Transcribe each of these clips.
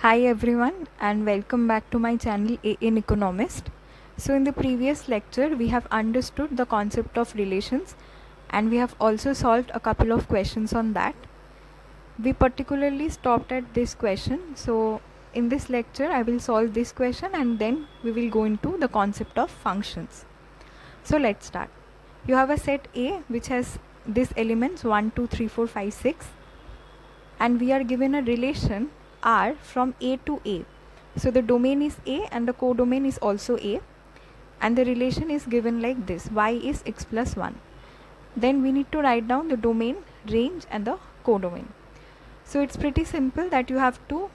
Hi everyone and welcome back to my channel A in Economist. So in the previous lecture we have understood the concept of relations and we have also solved a couple of questions on that. We particularly stopped at this question, so in this lecture I will solve this question and then we will go into the concept of functions. So let's start. You have a set A which has these elements 1, 2, 3, 4, 5, 6 and we are given a relation R from A to A. So the domain is A and the codomain is also A, and the relation is given like this: y is x plus 1. Then we need to write down the domain, range and the codomain. So it's pretty simple that you have to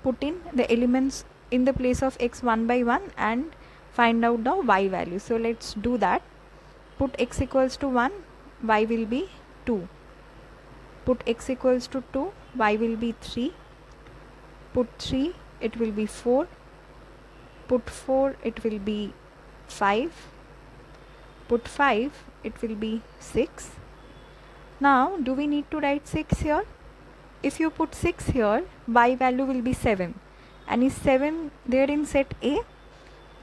put in the elements in the place of x one by one and find out the y value. So let's do that. Put x equals to 1, y will be 2. Put x equals to 2, y will be 3. Put 3, it will be 4. Put 4, it will be 5. Put 5, it will be 6. Now, do we need to write 6 here? If you put 6 here, y value will be 7. And is 7 there in set A?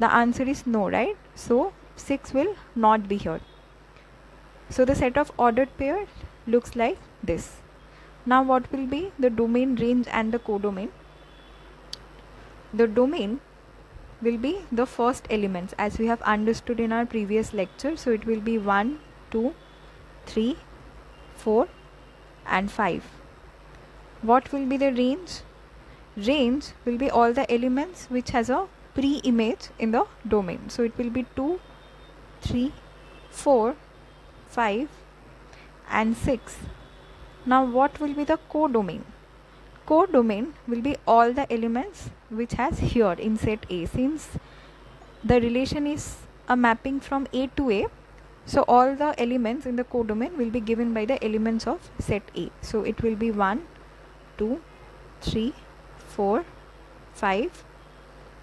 The answer is no, right? So, 6 will not be here. So, the set of ordered pairs looks like this. Now, what will be the domain, range and the codomain? The domain will be the first elements as we have understood in our previous lecture. So it will be 1, 2, 3, 4 and 5. What will be the range? Range will be all the elements which has a pre-image in the domain. So it will be 2, 3, 4, 5 and 6. Now what will be the codomain? Codomain will be all the elements which has here in set A. Since the relation is a mapping from A to A, so all the elements in the codomain will be given by the elements of set A. So it will be 1, 2, 3, 4, 5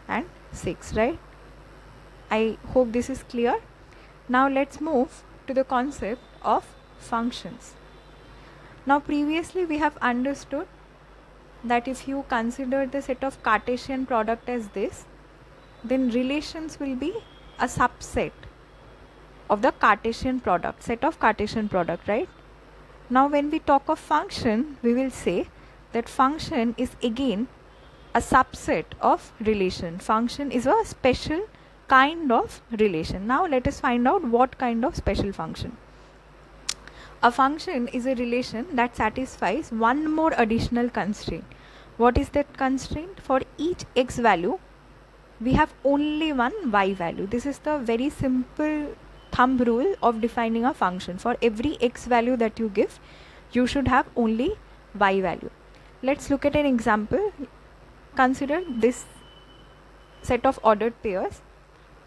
and 6, right? I hope this is clear. Now let's move to the concept of functions. Now previously we have understood that if you consider the set of Cartesian product as this, then relations will be a subset of the Cartesian product, set of Cartesian product, right? Now when we talk of function, we will say that function is again a subset of relation. Function is a special kind of relation. Now let us find out what kind of special function. A function is a relation that satisfies one more additional constraint. What is that constraint? For each x value, we have only one y value. This is the very simple thumb rule of defining a function. For every x value that you give, you should have only y value. Let's look at an example. Consider this set of ordered pairs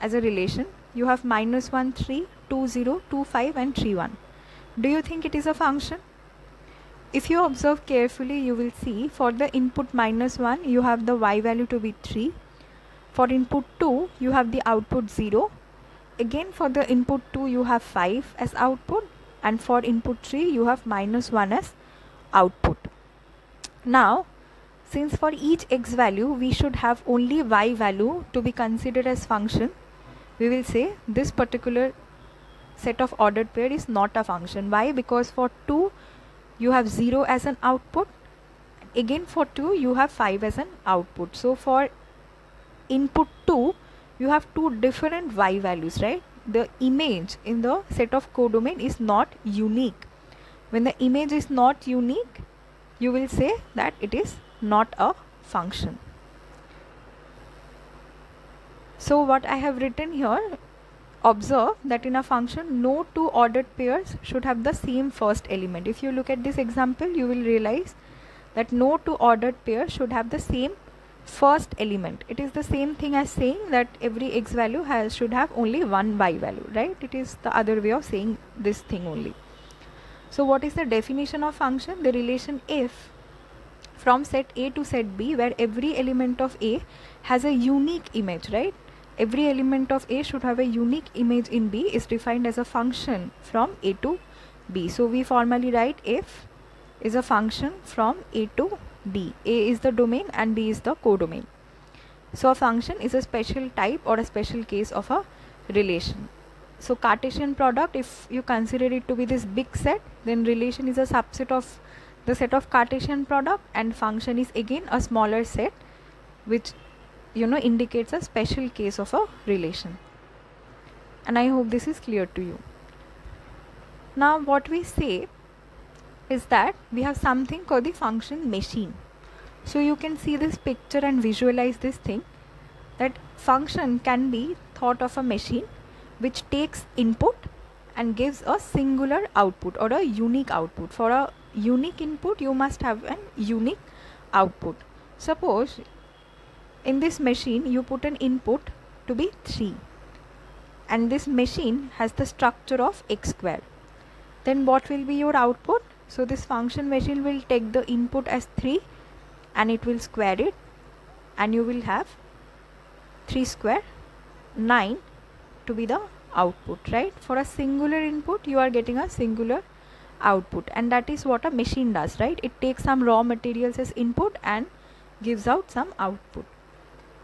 as a relation. You have -1, 3, 2, 0, 2, 5 and 3, 1. Do you think it is a function? If you observe carefully, you will see for the input -1, you have the y value to be 3. For input 2, you have the output 0. Again for the input 2, you have 5 as output. And for input 3, you have -1 as output. Now, since for each x value, we should have only y value to be considered as function, we will say this particular set of ordered pair is not a function. Why? Because for 2 you have 0 as an output, again for 2 you have 5 as an output. So for input 2 you have two different y values, right? The image in the set of codomain is not unique. When the image is not unique, you will say that it is not a function. So what I have written here, observe that in a function, no two ordered pairs should have the same first element. If you look at this example, you will realize that no two ordered pairs should have the same first element. It is the same thing as saying that every x value should have only one y value, right? It is the other way of saying this thing only. So what is the definition of function? The relation if from set A to set B, where every element of A has a unique image, right? Every element of A should have a unique image in B, is defined as a function from A to B. So we formally write f is a function from A to D. A is the domain and D is the codomain. So a function is a special type or a special case of a relation. So Cartesian product, if you consider it to be this big set, then relation is a subset of the set of Cartesian product, and function is again a smaller set, which indicates a special case of a relation. And I hope this is clear to you. Now what we say is that we have something called the function machine. So you can see this picture and visualize this thing, that function can be thought of a machine which takes input and gives a singular output or a unique output. For a unique input you must have an unique output. Suppose in this machine you put an input to be 3, and this machine has the structure of x square. Then what will be your output? So this function machine will take the input as 3 and it will square it, and you will have 3 square 9 to be the output, right? For a singular input you are getting a singular output, and that is what a machine does, right? It takes some raw materials as input and gives out some output.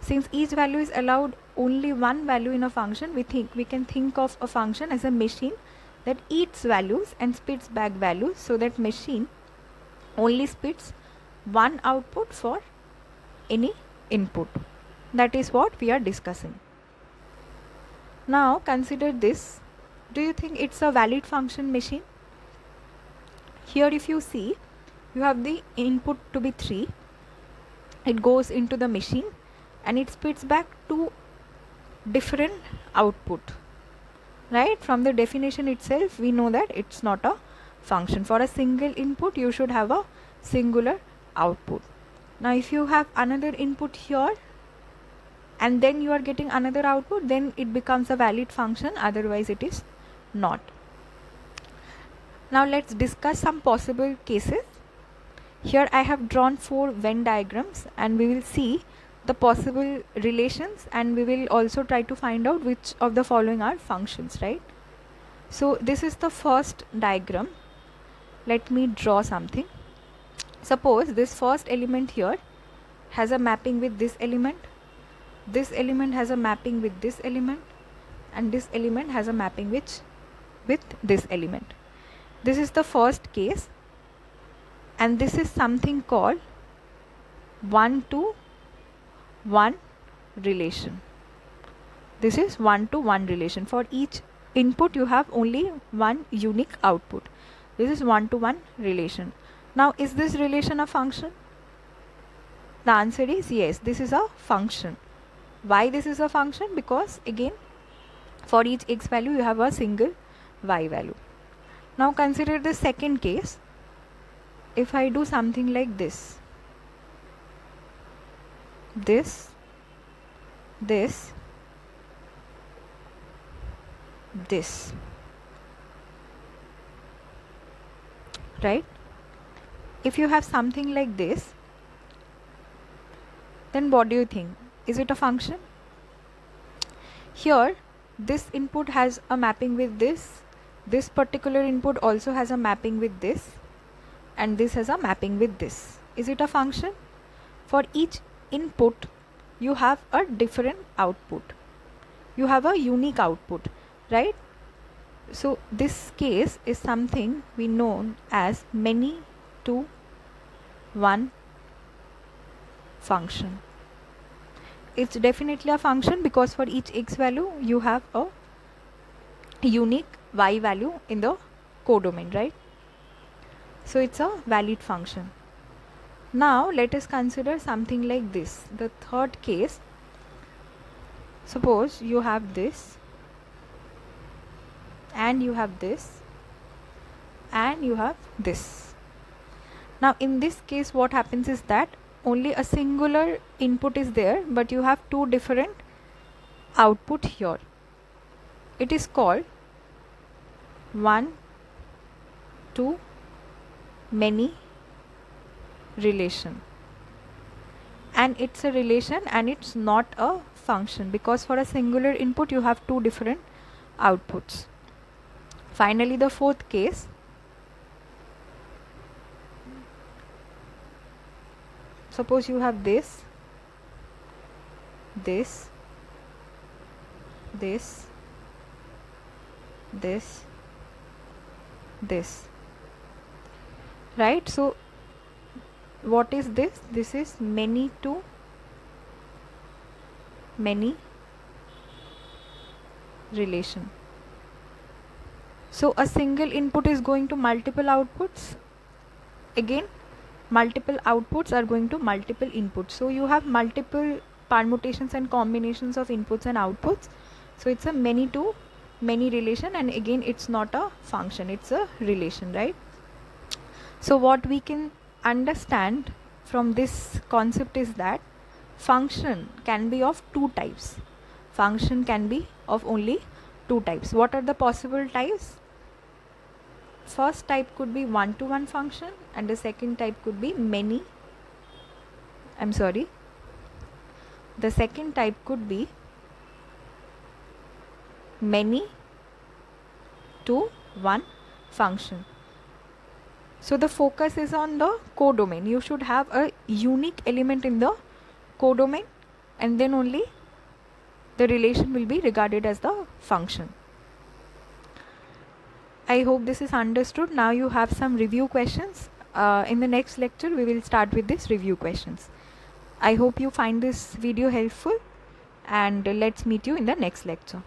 Since each value is allowed only one value in a function, we can think of a function as a machine that eats values and spits back values, so that machine only spits one output for any input. That is what we are discussing. Now consider this. Do you think it's a valid function machine? Here if you see, you have the input to be 3. It goes into the machine and it spits back 2 different output, right? From the definition itself we know that it's not a function. For a single input you should have a singular output. Now if you have another input here and then you are getting another output, then it becomes a valid function, otherwise it is not. Now let's discuss some possible cases. Here I have drawn 4 Venn diagrams, and we will see the possible relations, and we will also try to find out which of the following are functions, right? So this is the first diagram. Let me draw something. Suppose this first element here has a mapping with this element has a mapping with this element, and this element has a mapping with this element. This is the first case, and this is something called 1-to-1 relation. This is 1-to-1 relation. For each input you have only one unique output. This is 1-to-1 relation. Now is this relation a function? The answer is yes, this is a function. Why this is a function? Because again for each x value you have a single y value. Now consider the second case. If I do something like this, this, right? If you have something like this, then what do you think? Is it a function? Here this input has a mapping with this particular input also has a mapping with this, and this has a mapping with this. Is it a function? For each input you have a different output. You have a unique output, right? So this case is something we know as many-to-one function. It's definitely a function because for each x value you have a unique y value in the codomain, right? So it's a valid function. Now let us consider something like this. The third case, suppose you have this and you have this and you have this. Now in this case what happens is that only a singular input is there, but you have 2 different output here. It is called 1-to-many relation, and it's a relation and it's not a function because for a singular input you have 2 different outputs. Finally the fourth case, suppose you have this, this, this, this, this, right? So what is this? This is many to many relation. So a single input is going to multiple outputs. Again, multiple outputs are going to multiple inputs. So you have multiple permutations and combinations of inputs and outputs. So it's a many to many relation, and again it's not a function, it's a relation, right? So what we can understand from this concept is that function can be of two types. Function can be of only two types. What are the possible types? First type could be one-to-one function, and the second type could be the second type could be many to one function. So the focus is on the codomain. You should have a unique element in the codomain, and then only the relation will be regarded as the function. I hope this is understood. Now you have some review questions. In the next lecture we will start with this review questions. I hope you find this video helpful, and let's meet you in the next lecture.